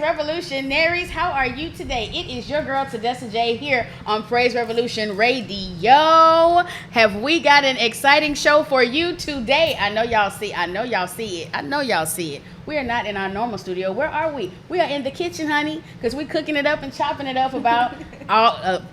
Revolutionaries. How are you today? It is your girl Tedessa J here on Praise Revolution Radio. Have we got an exciting show for you today? I know y'all see it. We are not in our normal studio. Where are we? We are in the kitchen, honey, because we're cooking it up and chopping it up about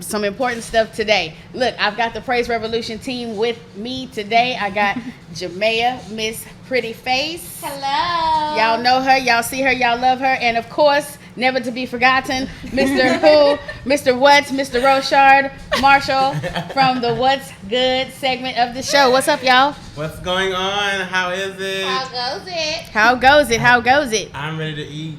some important stuff today. Look, I've got the Praise Revolution team with me today. I got Jamea, Miss Pretty Face. Hello. Y'all know her, y'all see her, y'all love her. And of course, never to be forgotten, Mr. Who, Mr. What's, Mr. Rochard Marshall from the What's Good segment of the show. What's up, y'all? What's going on? How is it? How goes it? How goes it? I'm ready to eat.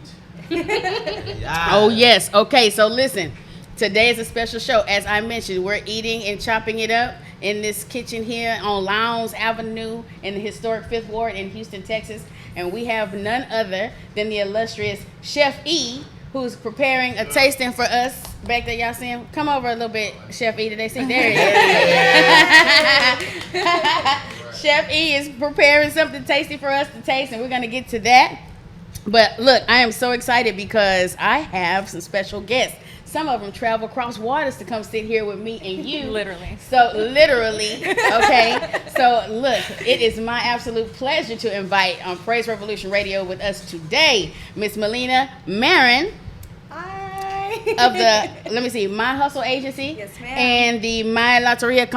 Yeah. Oh, yes. Okay, so listen. Today is a special show. As I mentioned, we're eating and chopping it up in this kitchen here on Lowndes Avenue in the historic 5th Ward in Houston, Texas. And we have none other than the illustrious Chef E, who's preparing a tasting for us. Back there, y'all see him? Come over a little bit, Chef E. Did they see? There he is. Chef E is preparing something tasty for us to taste, and we're going to get to that. But look, I am so excited because I have some special guests. Some of them travel across waters to come sit here with me and you. Literally. Okay. So look, it is my absolute pleasure to invite on Praise Revolution Radio with us today, Miss Melina Marin. Hi. Of the, My Hustle Agency. Yes, ma'am. And the My Loteria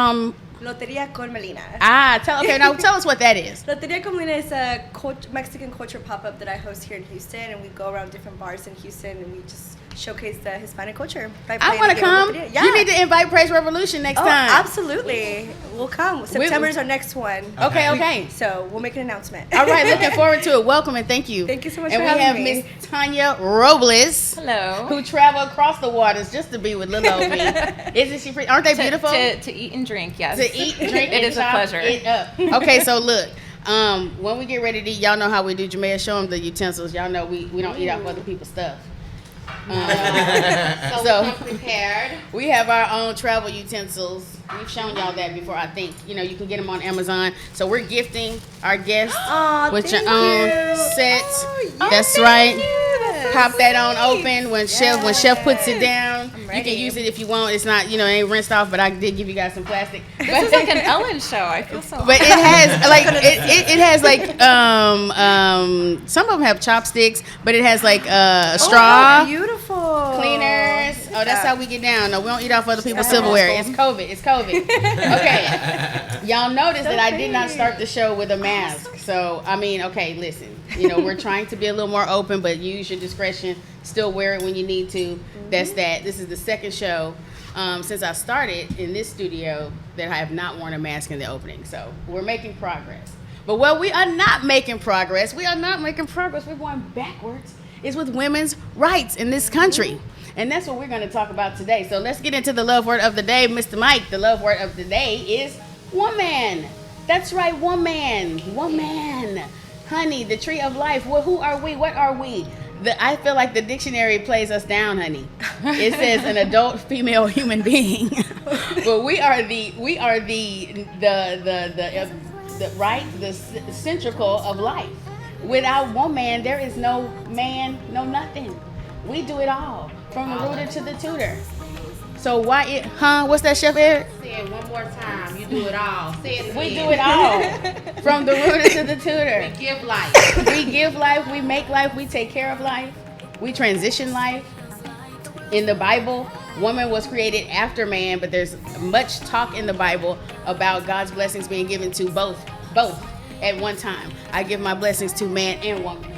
Loteria con Melina. Now tell us what that is. Loteria con Melina is a Mexican culture pop-up that I host here in Houston, and we go around different bars in Houston, and we just showcase the Hispanic culture. I want to come. Yeah. You need to invite Praise Revolution next time. Absolutely. We'll come. September is our next one. Okay. So we'll make an announcement. All right, looking forward to it. Welcome and thank you. Thank you so much for having me. And we have Miss Tanya Robles. Hello. Who travel across the waters just to be with little old me. Isn't she pretty? Aren't they beautiful? To eat and drink, yes. To eat, drink, it is a pleasure. Okay, so look. When we get ready to eat, y'all know how we do. Jamea, show them the utensils. Y'all know we don't eat off other people's stuff. So we're prepared. We have our own travel utensils. We've shown y'all that before, I think. You can get them on Amazon. So we're gifting our guests with your own set. That's right. Pop that on open when Chef puts it down. You can use it if you want. It's not, it ain't rinsed off, but I did give you guys some plastic. This is like an Ellen show. I feel so. But it has some of them have chopsticks, but it has a straw. Oh, beautiful. Cleaners. Oh, that's how we get down. No, we don't eat off other people's silverware. It's COVID. Okay. Y'all noticed that I did not start the show with a mask. So, listen. We're trying to be a little more open, but use your discretion. Still wear it when you need to. That's that. This is the second show since I started in this studio that I have not worn a mask in the opening. So we're making progress. But we are not making progress. We're going backwards. It's with women's rights in this country. And that's what we're going to talk about today. So let's get into the love word of the day. Mr. Mike, the love word of the day is woman. That's right, woman. Woman. Honey, the tree of life. Who are we? What are we? I feel like the dictionary plays us down, honey. It says an adult female human being. But we are the centricle of life. Without woman, there is no man, no nothing. We do it all, from the rooter to the tutor. So what's that, Chef Eric? Say it one more time. You do it all. Say it again. We do it all. From the rooter to the tutor. We give life. We give life. We make life. We take care of life. We transition life. In the Bible, woman was created after man, but there's much talk in the Bible about God's blessings being given to both at one time. I give my blessings to man and woman.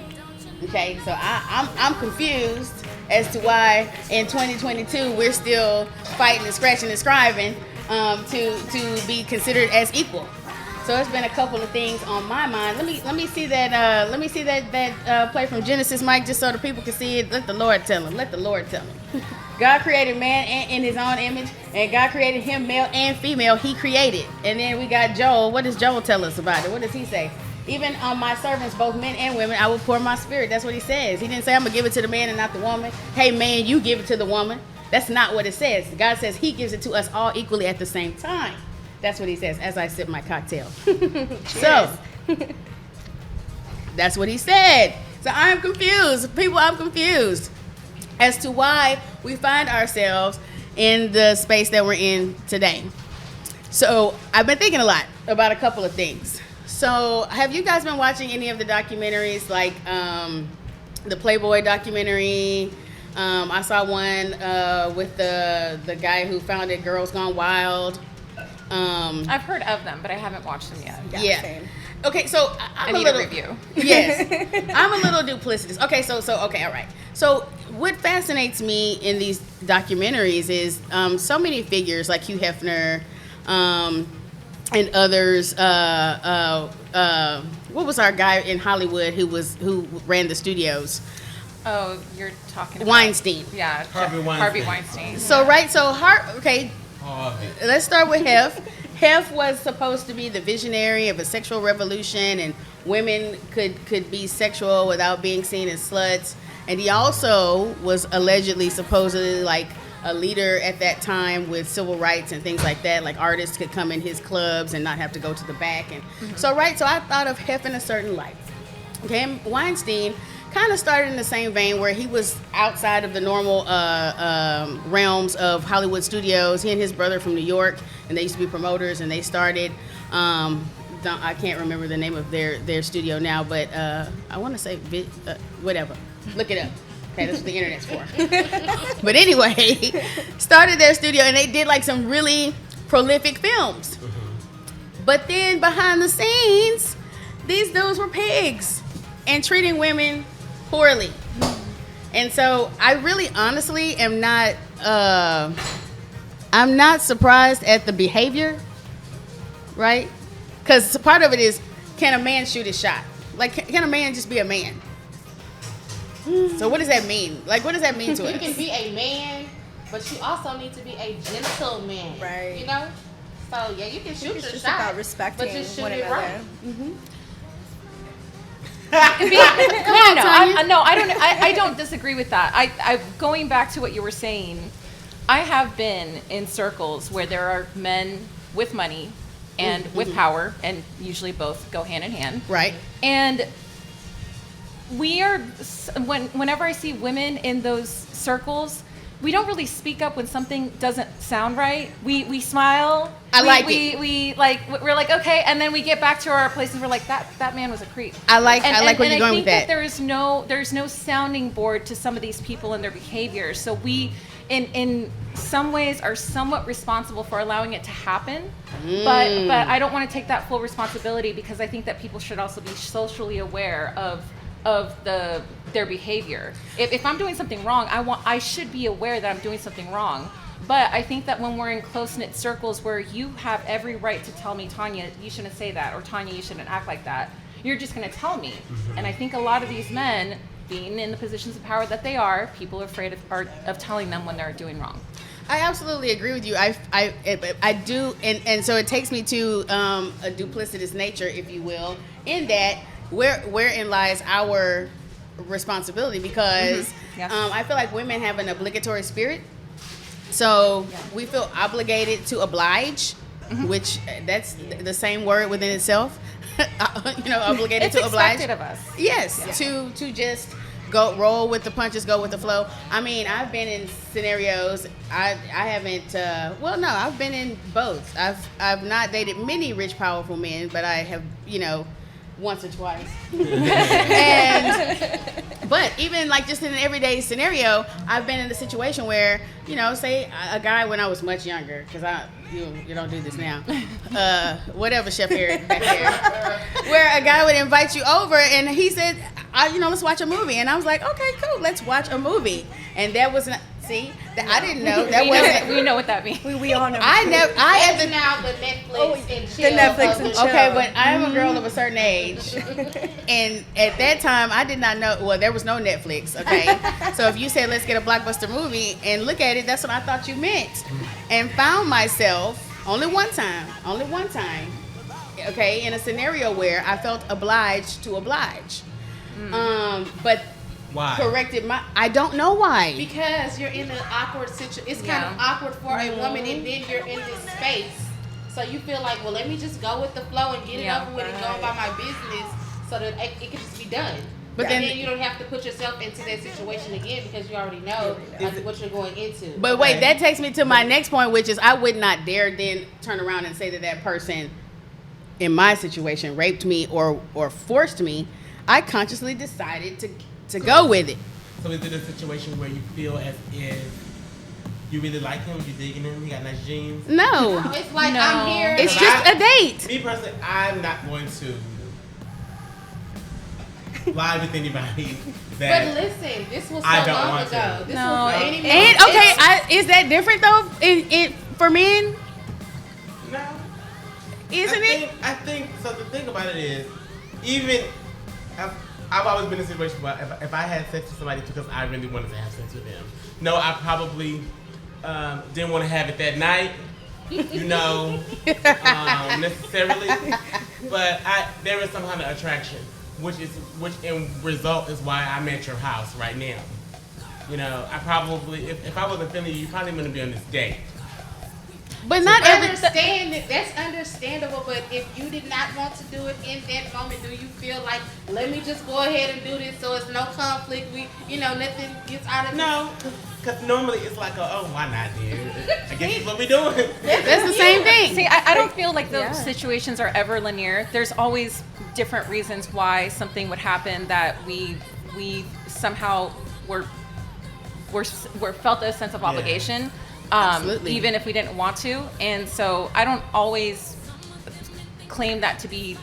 Okay, so I'm confused as to why in 2022 we're still fighting and scratching and scribing to be considered as equal. So it's been a couple of things on my mind. Let me see that play from Genesis, Mike, just so the people can see it. Let the Lord tell him. God created man in his own image, and God created him male and female. He created. And then we got Joel. What does Joel tell us about it? What does he say? Even on my servants, both men and women, I will pour my spirit. That's what he says. He didn't say I'm going to give it to the man and not the woman. Hey, man, you give it to the woman. That's not what it says. God says he gives it to us all equally at the same time. That's what he says as I sip my cocktail. So, that's what he said. So I'm confused. People, I'm confused. as to why we find ourselves in the space that we're in today. So I've been thinking a lot about a couple of things. So have you guys been watching any of the documentaries, like the Playboy documentary? I saw one with the guy who founded Girls Gone Wild. I've heard of them, but I haven't watched them yet. Yeah. Same. Okay, so I I'm need a little a review. Yes, I'm a little duplicitous. Okay, so okay, all right. So what fascinates me in these documentaries is so many figures like Hugh Hefner and others. What was our guy in Hollywood who ran the studios? Oh, you're talking about Weinstein. Yeah, Harvey Weinstein. So right, so okay. Harvey. Let's start with Hef. Hef was supposed to be the visionary of a sexual revolution, and women could be sexual without being seen as sluts. And he also was allegedly, supposedly, like a leader at that time with civil rights and things like that. Like artists could come in his clubs and not have to go to the back. And so I thought of Hef in a certain light. Okay, and Weinstein kind of started in the same vein where he was outside of the normal realms of Hollywood studios. He and his brother from New York, and they used to be promoters, and they started, I can't remember the name of their studio now, but I want to say, whatever. Look it up. Okay, that's what the internet's for. But anyway, started their studio, and they did like some really prolific films. But then behind the scenes, these dudes were pigs and treating women poorly. And so I really honestly am not I'm not surprised at the behavior, right? Because part of it is, can a man shoot his shot? Like, can a man just be a man? So what does that mean? Like, what does that mean to us? You can be a man, but you also need to be a gentleman. Right. You know? So yeah, you can shoot It's your just shot, about respecting but just shoot one it another. right. I don't disagree with that. I going back to what you were saying, I have been in circles where there are men with money and with power, and usually both go hand in hand. Right. And we are, whenever I see women in those circles, we don't really speak up when something doesn't sound right. We smile. We're like, okay, and then we get back to our places. We're like, that man was a creep. I like where you're going with that. And I think that there's no sounding board to some of these people and their behavior. So we, in some ways, are somewhat responsible for allowing it to happen. But I don't want to take that full responsibility, because I think that people should also be socially aware of their behavior. If I'm doing something wrong, I should be aware that I'm doing something wrong. But I think that when we're in close-knit circles where you have every right to tell me, Tanya, you shouldn't say that, or Tanya, you shouldn't act like that, you're just going to tell me. And I think a lot of these men, being in the positions of power that they are, people are afraid of telling them when they're doing wrong. I absolutely agree with you. I do, and so it takes me to a duplicitous nature, if you will, in that wherein lies our responsibility, because Yes. I feel like women have an obligatory spirit, so we feel obligated to oblige, which that's the same word within itself. Obligated It's to oblige. expected of us. Yes, to just go roll with the punches, go with the flow. I mean, I've been in scenarios. I haven't. I've been in both. I've not dated many rich, powerful men, but I have, once or twice. But even like just in an everyday scenario, I've been in a situation where, say a guy when I was much younger, because you don't do this now. Whatever, Chef Eric back there. Where a guy would invite you over and he said, let's watch a movie. And I was like, okay, cool, let's watch a movie. And that was not, I didn't know. We know what that means. We all know. That's now the Netflix and chill. The Netflix and chill. Okay, but I am a girl of a certain age, and at that time I did not know. Well, there was no Netflix. Okay, so if you said let's get a blockbuster movie and look at it, that's what I thought you meant, and found myself only one time. Okay, in a scenario where I felt obliged to oblige, but. Why? Corrected I don't know why. Because you're in an awkward situation. It's kind of awkward for a woman, and then you're in this space. So you feel like, well, let me just go with the flow and get it over with and go about my business so that it can just be done. But and then then you don't have to put yourself into that situation again because you already know what you're going into. But wait, that takes me to my next point, which is I would not dare then turn around and say that person in my situation raped me or forced me. I consciously decided to go with it. So is it a situation where you feel as if you really like him, you digging him, he got nice jeans? No. It's like No. I'm here. It's just a date. Me personally, I'm not going to lie with anybody that But listen, this was so I don't long want ago. to. This No, was it- many, And okay, is that different though? For men, No. isn't it? I think so. The thing about it is, even I've always been in a situation where if I had sex with somebody because I really wanted to have sex with them, no, I probably didn't want to have it that night, necessarily. But there is some kind of attraction, which in result is why I'm at your house right now. I probably if I wasn't feeling you probably wouldn't be on this date. But not every. understand it. That's understandable. But if you did not want to do it in that moment, do you feel like let me just go ahead and do this so it's no conflict? Nothing gets out of No, because normally it's like, why not, dude? I guess that's what we're doing. That's the same thing. See, I don't feel like those situations are ever linear. There's always different reasons why something would happen that we somehow were felt a sense of obligation, Absolutely. even if we didn't want to. And so I don't always claim that to be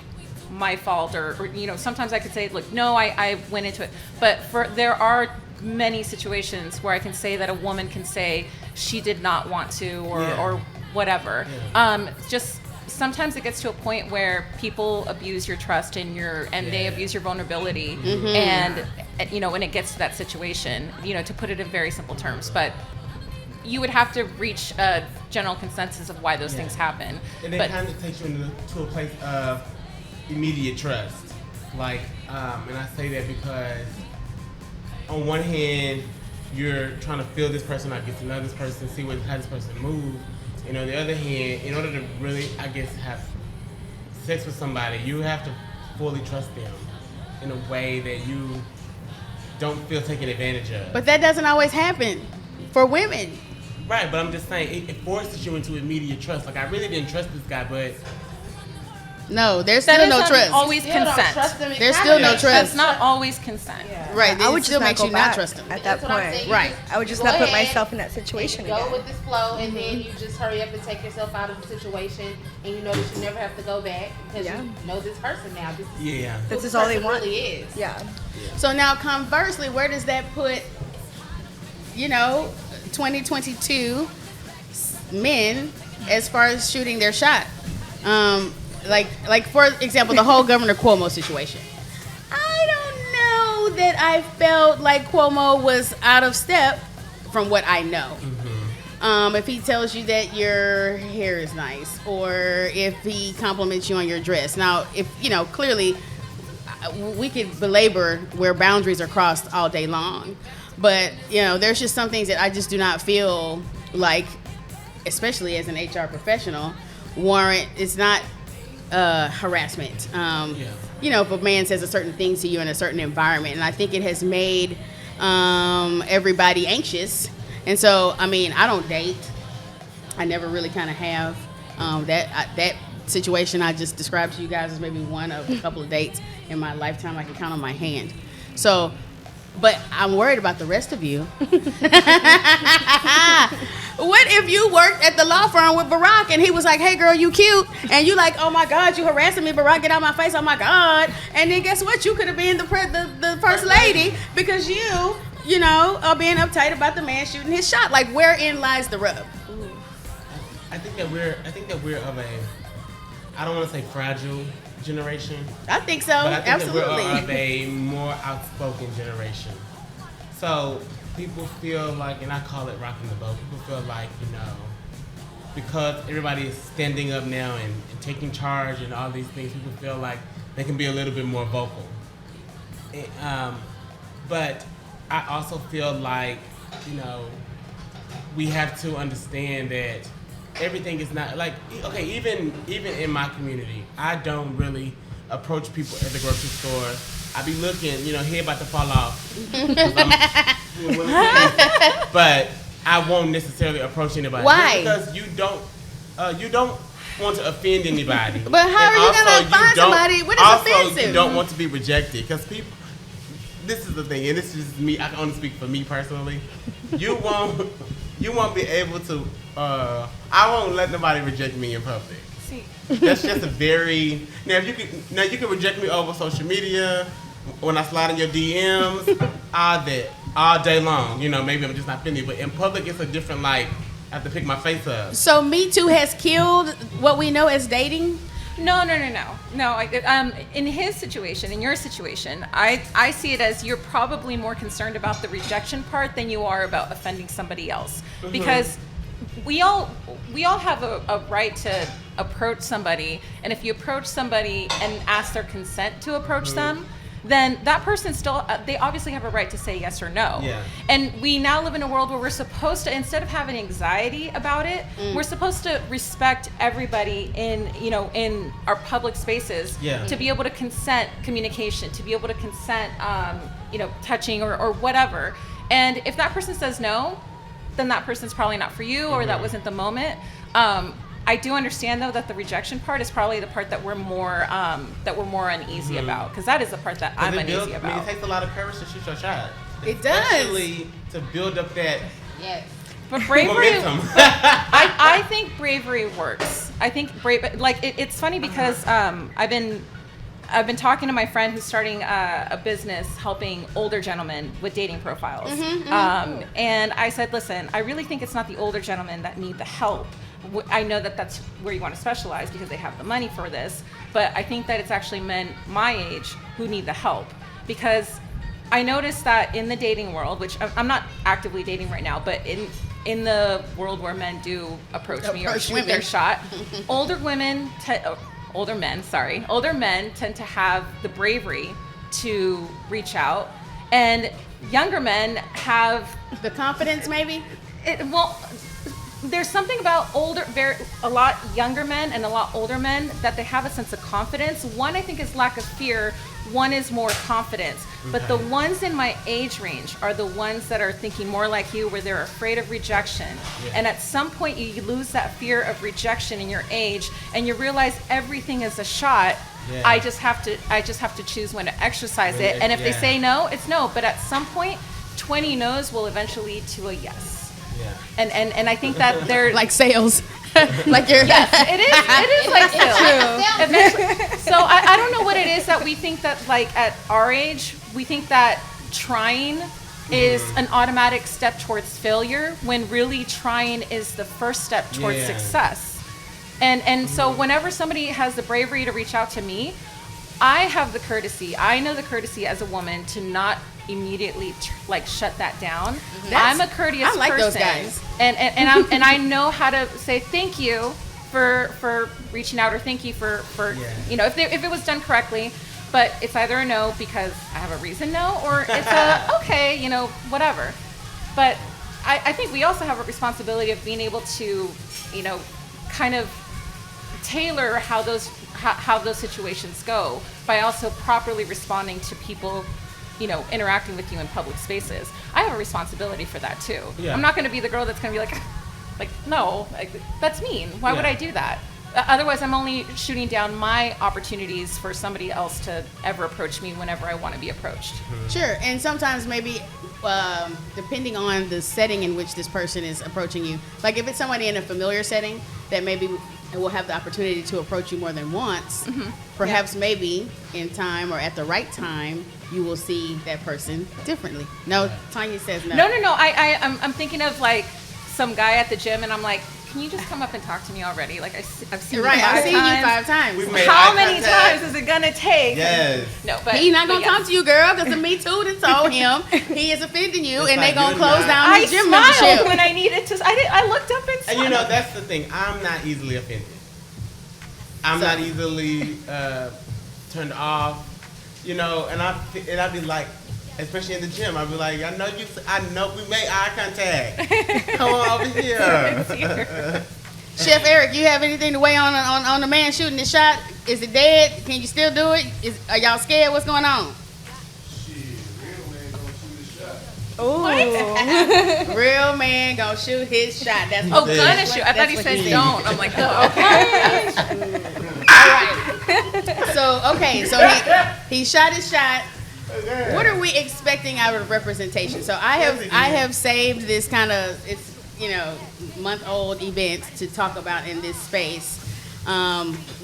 my fault, or sometimes I could say, look, no, I went into it. But there are many situations where I can say that a woman can say she did not want to, or whatever. Yeah. Just sometimes it gets to a point where people abuse your trust and they abuse your vulnerability, and when it gets to that situation, to put it in very simple terms, but you would have to reach a general consensus of why those things happen. And it kind of takes you to a place of immediate trust. Like, and I say that because on one hand, you're trying to feel this person out, get to know this person, see how this person moves. And on the other hand, in order to really, I guess, have sex with somebody, you have to fully trust them in a way that you don't feel taken advantage of. But that doesn't always happen for women. Right, but I'm just saying, it forces you into immediate trust. Like, I really didn't trust this guy, but No, there's That still is no not trust. always Still don't consent. trust them. It There's kinda still no makes trust. That's not always consent. Right, I would it just still not makes go you back not trust them. at that That's what I'm point. saying. Right. I would just go not put ahead myself in that situation and go again. with this flow, and then you just hurry up and take yourself out of the situation, and you know that you never have to go back because you know this person now. This is yeah. This who is all they person want. Really is. Yeah. So now, conversely, where does that put, 2022 men as far as shooting their shot? Like for example, the whole Governor Cuomo situation. I don't know that I felt like Cuomo was out of step from what I know. If he tells you that your hair is nice, or if he compliments you on your dress. Now, if clearly we could belabor where boundaries are crossed all day long, but there's just some things that I just do not feel like, especially as an HR professional, warrant. It's not harassment. If a man says a certain thing to you in a certain environment, and I think it has made everybody anxious. And so, I don't date. I never really kind of have. That situation I just described to you guys is maybe one of a couple of dates in my lifetime I can count on my hand. So, but I'm worried about the rest of you. What if you worked at the law firm with Barack and he was like, hey girl, you cute, and you like, oh my God, you harassing me, Barack, get out my face, oh my God. And then guess what? You could have been the first lady because you are being uptight about the man shooting his shot. Like, wherein lies the rub? I think that we're of a, I don't want to say fragile generation, I think so. but I think Absolutely. that we're of a more outspoken generation. So people feel like, and I call it rocking the boat, people feel like, because everybody is standing up now and taking charge and all these things, people feel like they can be a little bit more vocal. But I also feel like, we have to understand that everything is not like, okay, even in my community, I don't really approach people at the grocery store I be looking, head about to fall off. But I won't necessarily approach anybody. Why? Because you don't want to offend anybody. But how are you gonna find somebody? What is offensive? You don't want to be rejected because people. This is the thing, and this is just me. I can only speak for me personally. You won't be able to. I won't let nobody reject me in public. See. That's just a very now. If you can reject me over social media when I slide in your DMs, all day long. Maybe I'm just not feeling it, but in public it's a different I have to pick my face up. So Me Too has killed what we know as dating. No. In his situation, in your situation, I see it as you're probably more concerned about the rejection part than you are about offending somebody else. Mm-hmm. Because we all have a right to approach somebody, and if you approach somebody and ask their consent to approach them, then that person they obviously have a right to say yes or no. Yeah. And we now live in a world where we're supposed to, instead of having anxiety about it, we're supposed to respect everybody in our public spaces to be able to consent communication, to be able to consent, touching or whatever. And if that person says no, then that person's probably not for you, or that wasn't the moment. I do understand though that the rejection part is probably the part that we're more uneasy about, because that is the part that I'm uneasy about. It takes a lot of courage to shoot your shot. It does. Especially to build up that But bravery, momentum. I think bravery works. I think it's funny because I've been talking to my friend who's starting a business helping older gentlemen with dating profiles. And I said, listen, I really think it's not the older gentlemen that need the help. I know that that's where you want to specialize because they have the money for this, but I think that it's actually men my age who need the help, because I noticed that in the dating world, which I'm not actively dating right now, but in the world where men do approach me or shoot their shot, older men tend to have the bravery to reach out, and younger men have the confidence, maybe. There's something about a lot younger men and a lot older men that they have a sense of confidence. One, I think, is lack of fear. One is more confidence. But the ones in my age range are the ones that are thinking more like you, where they're afraid of rejection. And at some point you lose that fear of rejection in your age, and you realize everything is a shot. I just have to choose when to exercise it. And if they say no, it's no. But at some point, 20 no's will eventually lead to a yes. And I think that they're like sales. Like you're it is like sales. So I don't know what it is that we think that, like, at our age, we think that trying is an automatic step towards failure, when really trying is the first step towards success. And so whenever somebody has the bravery to reach out to me, I know the courtesy as a woman to not immediately shut that down. I'm a courteous person. I like those guys. And I know how to say thank you for reaching out, or thank you for if it was done correctly. But it's either a no because I have a reason no, or it's a okay, whatever. But I think we also have a responsibility of being able to, kind of tailor how those situations go by also properly responding to people interacting with you in public spaces. I have a responsibility for that too. I'm not going to be the girl that's going to be no, that's mean. Why would I do that? Otherwise, I'm only shooting down my opportunities for somebody else to ever approach me whenever I want to be approached. Sure, and sometimes maybe depending on the setting in which this person is approaching you, like if it's somebody in a familiar setting that maybe will have the opportunity to approach you more than once, perhaps maybe in time or at the right time, you will see that person differently. No, Tanya says no. No. I'm thinking of like some guy at the gym, and I'm like, can you just come up and talk to me already? Like I've seen you 5 times. I've seen you 5 times. How many times is it gonna take? Yes. No, but he's not gonna talk to you, girl, because the Me Too done told him he is offending you, and they gonna close down his gym membership. I smiled when I needed to. I looked up and smiled. And that's the thing. I'm not easily offended. I'm not easily turned off. And I'd be like, especially in the gym, I'd be like, I know we made eye contact. Come on over here. Chef Eric, you have anything to weigh on the man shooting the shot? Is it dead? Can you still do it? Are y'all scared? What's going on? Oh. Real man gonna shoot his shot. That's Oh, what gonna shoot. I thought he what said said. don't. I'm like, oh, okay. All right. So he shot his shot. What are we expecting out of representation? So I have saved this kind of month-old event to talk about in this space,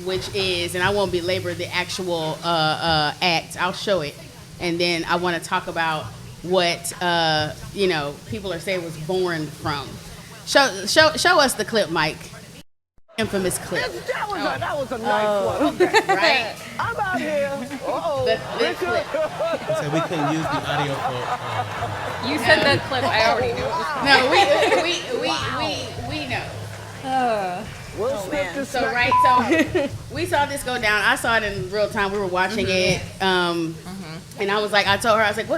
which is, and I won't belabor the actual act. I'll show it, and then I want to talk about what people are saying was born from. Show us the clip, Mike. Infamous clip. That was a nice one. Okay. Right? I'm out here. Uh-oh. The clip. So we couldn't use the audio for. You said the clip. I already knew it was. No, we know. Will Smith is So we saw this go down. I saw it in real time. We were watching it, and I was like, I told her, I was like,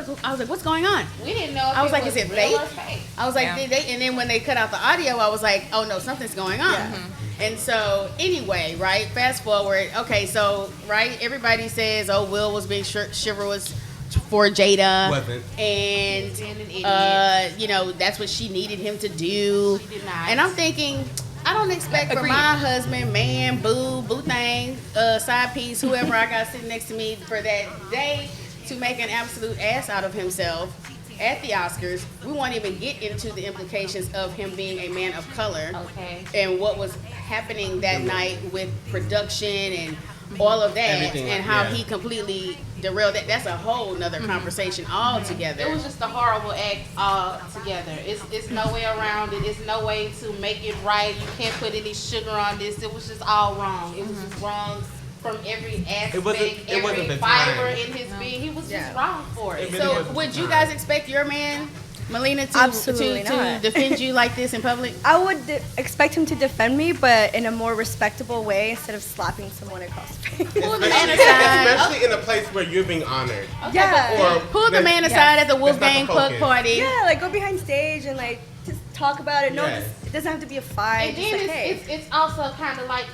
what's going on? We didn't know. If I was like, is it real or fake? I was like, Yeah. did they? And then when they cut out the audio, I was like, oh no, something's going on. And so anyway, right? Fast forward. Okay, so everybody says, oh, Will was being chivalrous for Jada. Wasn't. And Being an idiot. that's what she needed him to do. She did not. And I'm thinking, I don't expect from Agreed. my husband, man, boo thing, side piece, whoever I got sitting next to me for that day to make an absolute ass out of himself at the Oscars. We won't even get into the implications of him being a man of color Okay. and what was happening that night with production and all of that, Everything, and how yeah. he completely derailed that. That's a whole nother conversation altogether. It was just a horrible act altogether. It's no way around it. It's no way to make it right. You can't put any sugar on this. It was just all wrong. It was just wrong from every aspect, It wasn't every the fiber time. in his being. He was Yeah. just wrong for it. It really So wasn't would the you time. guys expect your man, Melina, to Absolutely not. defend you like this in public? I would expect him to defend me, but in a more respectable way instead of slapping someone across the face. Pull the man aside. Especially in a place where you're being honored. Yeah. Or Pull the man aside at the That's not the Wolfgang Puck focus. party. Yeah, like go behind stage and like just talk about it. No, Yes. it doesn't have to be a fight. And Just then like, hey. it's also kind of like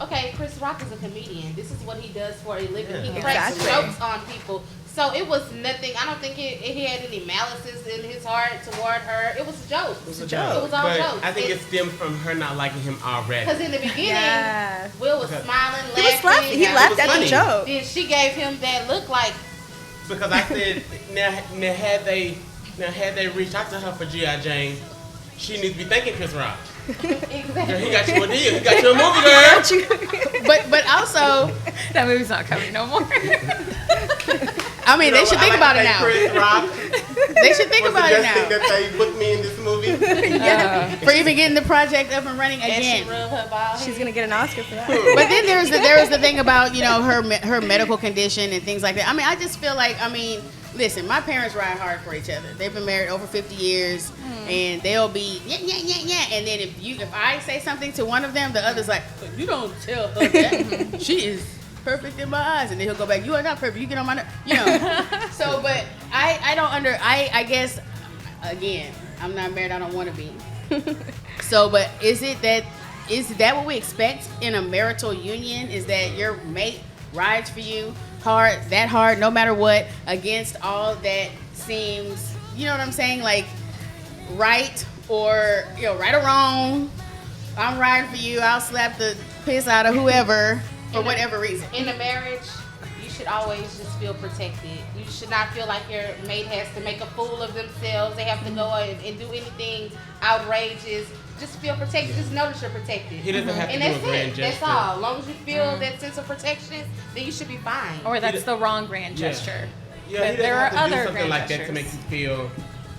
okay, Chris Rock is a comedian. This is what he does for a living. He cracks Exactly. jokes on people. So it was nothing. I don't think he had any malices in his heart toward her. It was a joke. It was a joke. It was all But jokes. I think it stemmed from her not liking him already. Because in the beginning, Yeah. Will was Okay. smiling, He was laughing. laughing. He Yeah, laughed it was at the funny. joke. Then she gave him that look like, Because I said, now had they reached out to her for G.I. Jane, she needs to be thanking Chris Rock. Girl, he got you a deal. He got you a movie, girl. But also, That movie's not coming no more. I mean, You know they should what? think I about like it to now. thank Chris Rock They should think for about it suggesting now. that they booked me in this movie. For even getting the project up and running and she again. rubbed her bald She's head. gonna get an Oscar for that. But then there's the thing about her medical condition and things like that. I mean, I just feel like listen, my parents ride hard for each other. They've been married over 50 years, and they'll be yeah, and then if I say something to one of them, the other's like, you don't tell her that. She is perfect in my eyes, and then he'll go back, you are not perfect. You get on my So, but I guess again, I'm not married. I don't want to be. So, but is that what we expect in a marital union? Is that your mate rides for you hard, no matter what, against all that seems, you know what I'm saying, like right or right or wrong? I'm riding for you. I'll slap the piss out of whoever for whatever reason. In a marriage, you should always just feel protected. You should not feel like your mate has to make a fool of themselves. They have to go and do anything outrageous. Just feel protected. Just know that you're protected. He doesn't have to And do a that's grand it. gesture. That's all. As long as you feel that sense of protection, then you should be fine. Or that's the wrong grand gesture. Yeah, But he there doesn't are have to do other something grand like that to gestures. make you feel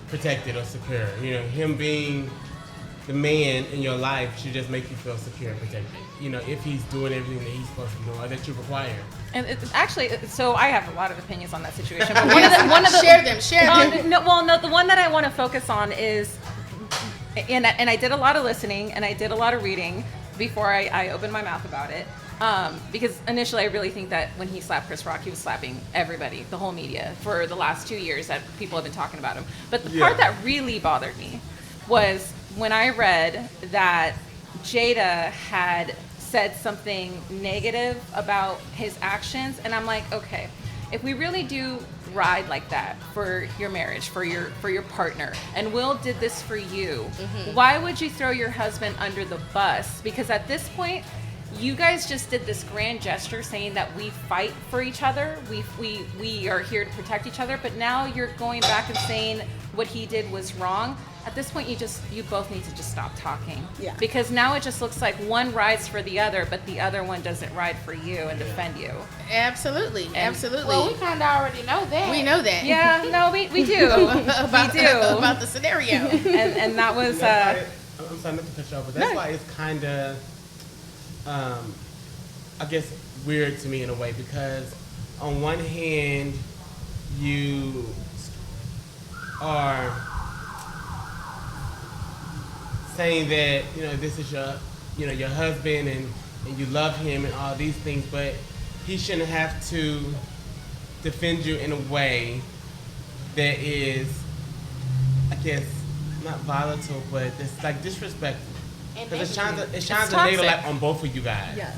protected or secure. Him being the man in your life should just make you feel secure and protected. If he's doing everything that he's supposed to do or that you require. And actually, so I have a lot of opinions on that situation. But one of the Share them. No, the one that I want to focus on is, and I did a lot of listening and I did a lot of reading before I opened my mouth about it. Because initially I really think that when he slapped Chris Rock, he was slapping everybody, the whole media, for the last 2 years that people have been talking about him. But the part that really bothered me was when I read that Jada had said something negative about his actions, and I'm like, okay, if we really do ride like that for your marriage, for your partner, and Will did this for you, why would you throw your husband under the bus? Because at this point, you guys just did this grand gesture saying that we fight for each other, we are here to protect each other, but now you're going back and saying what he did was wrong. At this point, you both need to just stop talking. Yeah. Because now it just looks like one rides for the other, but the other one doesn't ride for you and defend you. Absolutely, absolutely. Well, we kind of already know that. We know that. Yeah, no, we do. about, we do. about the scenario. And that was. I'm sorry not to cut you off, but that's why it's kind of, I guess, weird to me in a way, because on one hand, you are saying that, you know, this is your husband and you love him and all these things, but he shouldn't have to defend you in a way that is, I guess, not volatile, but it's like disrespectful. Because it shines a negative light on both of you guys. Yeah.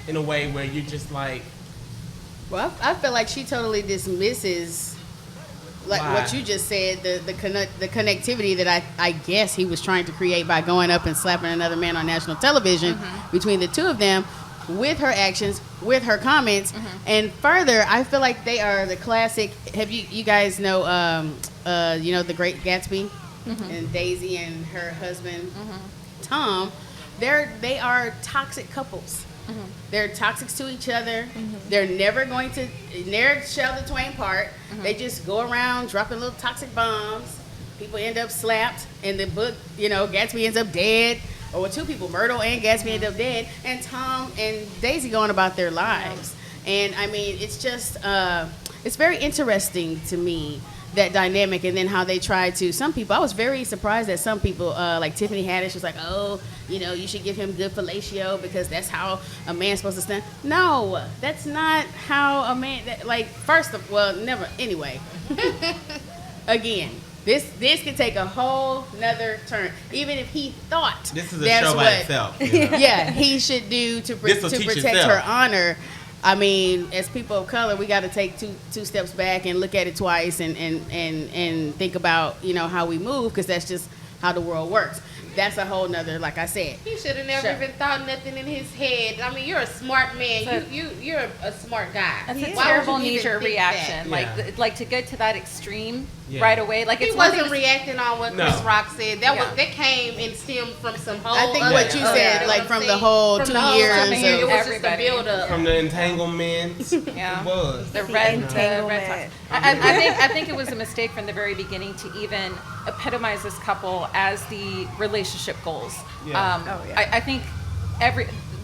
In a way where you just like. Well, I feel like she totally dismisses, like Why? what you just said, the connectivity that I guess he was trying to create by going up and slapping another man on national television between the two of them, with her actions, with her comments, and further, I feel like they are the classic. Have you guys know The Great Gatsby, and Daisy and her husband Tom? They are toxic couples. They're toxic to each other. They're never shall the twain part. They just go around dropping little toxic bombs. People end up slapped. In the book, Gatsby ends up dead. Or two people, Myrtle and Gatsby, end up dead. And Tom and Daisy going about their lives. And I mean, it's just, it's very interesting to me, that dynamic, and then how they try to, some people, I was very surprised that some people, like Tiffany Haddish was like, oh, you should give him good fellatio because that's how a man's supposed to stand. No, that's not how a man, never, anyway. Again, this could take a whole nother turn. Even if he thought This is a that's show by what, itself. yeah, he should do to This'll teach protect itself. her honor. I mean, as people of color, we got to take two steps back and look at it twice and think about, how we move, because that's just how the world works. That's a whole nother, like I said. He should have never even thought nothing in his head. I mean, you're a smart man. You're a smart guy. That's a Why terrible would you even knee-jerk think reaction. that? Like to get to that extreme Yeah. right away. Like He it's one thing wasn't reacting on what No. Chris Rock said. That Yeah. that came and stemmed from some whole. I think other what you stuff. said, You know like what I'm from the saying? whole From 2 the whole years time, of- it was Everybody. just a build up. From the entanglement. Yeah. It was. The red entanglement. talks. I think it was a mistake from the very beginning to even epitomize this couple as the relationship goals. Yeah. I think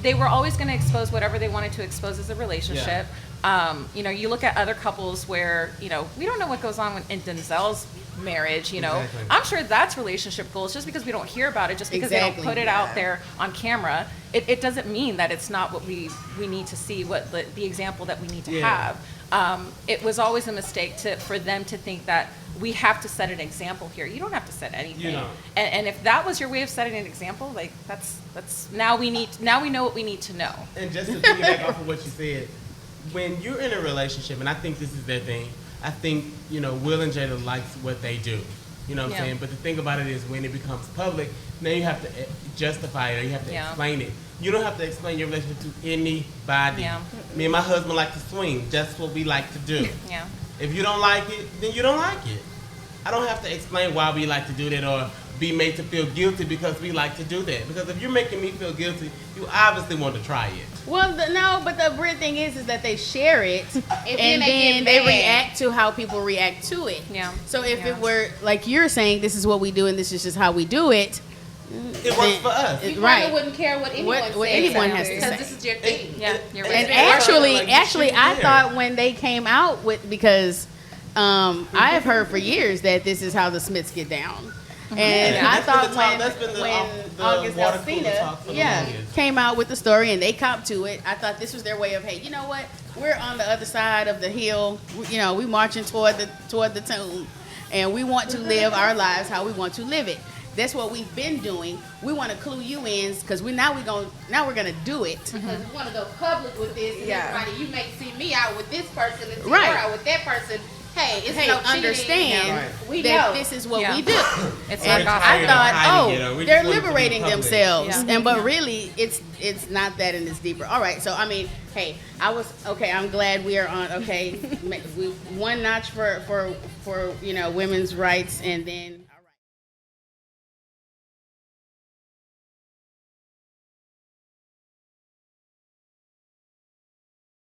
they were always going to expose whatever they wanted to expose as a relationship. You look at other couples where, we don't know what goes on in Denzel's marriage, Exactly. I'm sure that's relationship goals. Just because we don't hear about it, just because they Exactly. don't put it out there on camera, it doesn't mean that it's not what we need to see, what the example that we need to Yeah. have. It was always a mistake for them to think that we have to set an example here. You don't have to set anything. You don't. And if that was your way of setting an example, like that's now we know what we need to know. And just to piggyback off of what you said, when you're in a relationship, and I think this is their thing, I think, Will and Jada likes what they do. You know what I'm Yeah. saying? But the thing about it is when it becomes public, now you have to justify it, or you have to Yeah. explain it. You don't have to explain your relationship to anybody. Yeah. Me and my husband like to swing. That's what we like to do. Yeah. If you don't like it, then you don't like it. I don't have to explain why we like to do that or be made to feel guilty because we like to do that. Because if you're making me feel guilty, you obviously want to try it. Well, no, but the weird thing is that they share it, and they then get they mad. react to how people react to it. Yeah. So if Yeah. it were like you're saying, this is what we do and this is just how we do it. It works for us. It- You right. probably wouldn't care what anyone What says. anyone has to because say. this is your thing. Yeah. You're right. And It's actually, like you I shouldn't care. thought when they came out with, because I have heard for years that this is how the Smiths get down. And Yeah, I that's been thought the talk- that's been when the August water cooler Alsina, talk for the longest. came out with the story and they copped to it, I thought this was their way of, hey, you know what? We're on the other side of the hill. We marching toward the tomb, and we want to live our lives how we want to live it. That's what we've been doing. We want to clue you in because we're gonna do it. Because you want to go public with this, and Yeah. everybody, you may see me out with this person and see Right. her out with that person. hey, it's hey, no cheating. understand Right. We that know. this is what Yeah. we do. It's And not I gossip. thought, Hiding it, or we they're just want it to be liberating public. themselves, Yeah. but really, it's not that, and it's deeper. All right, so I mean, hey, I'm glad we are on. Okay, we one notch for women's rights, and then